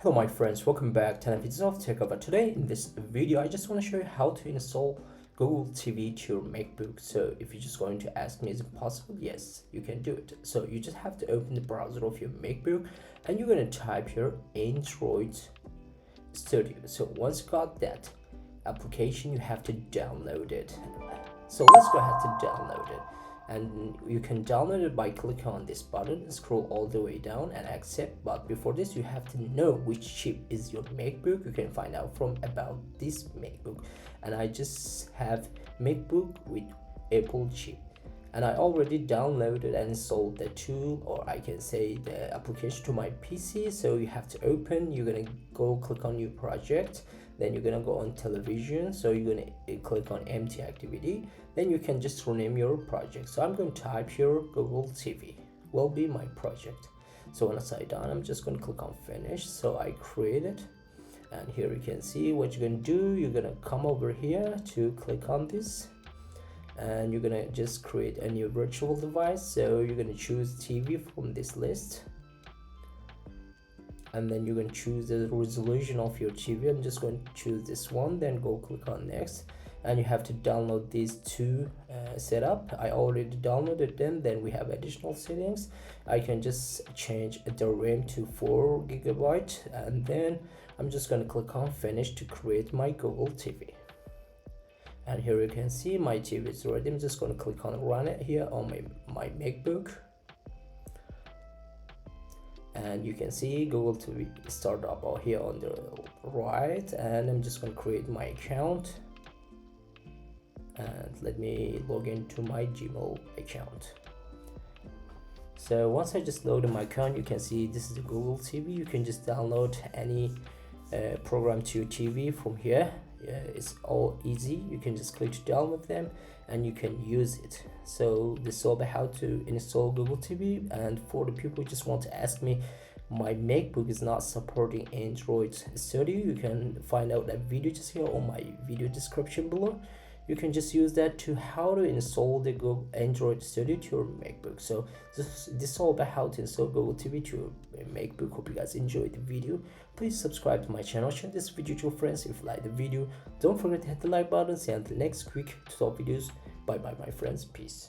Hello my friends, welcome back to TenantVisuals Tech Over. Today in this video I just want to show you how to install Google TV to your MacBook. So if you're just going to ask me, is it possible? Yes, you can do it. So you just have to open the browser of your MacBook and you're going to type here Android Studio. So once you got that application, you have to download it. So let's go ahead to download it. And you can download it by clicking on this button, scroll all the way down and accept. But before this, you have to know which chip is your MacBook. You can find out from about this MacBook, and I just have MacBook with Apple chip, and I already downloaded and installed the tool, or I can say the application, to my PC. So you have to open, you're gonna go click on new project, then you're gonna go on television, so you're gonna click on empty activity, then you can just rename your project. So I'm going to type here Google TV will be my project. So once I done, I'm just going to click on finish. So I create it, and here you can see what you're going to do. You're going to come over here to click on this, and you're going to just create a new virtual device. So you're going to choose TV from this list, and then you're going to choose the resolution of your TV. I'm just going to choose this one, then go click on next, and you have to download these two setup. I already downloaded them. Then we have additional settings. I can just change the RAM to 4 GB, and then I'm just going to click on finish to create my Google TV. And here you can see my TV is ready. I'm just going to click on run it here on my MacBook, and you can see Google TV start up out here on the right. And I'm just going to create my account, and let me log into my Gmail account. So once I just loaded my account, you can see this is the Google TV. You can just download any program to your TV from here. It's all easy. You can just click to download them and you can use it. So this is all about how to install Google TV. And for the people who just want to ask me, my MacBook is not supporting Android Studio, you can find out that video just here on my video description below. You can just use that to how to install the Google Android Studio to your MacBook. So this is all about how to install Google TV to your MacBook. Hope you guys enjoyed the video. Please subscribe to my channel, share this video to your friends if you like the video. Don't forget to hit the like button. See you until next week to top videos. Bye bye my friends, peace.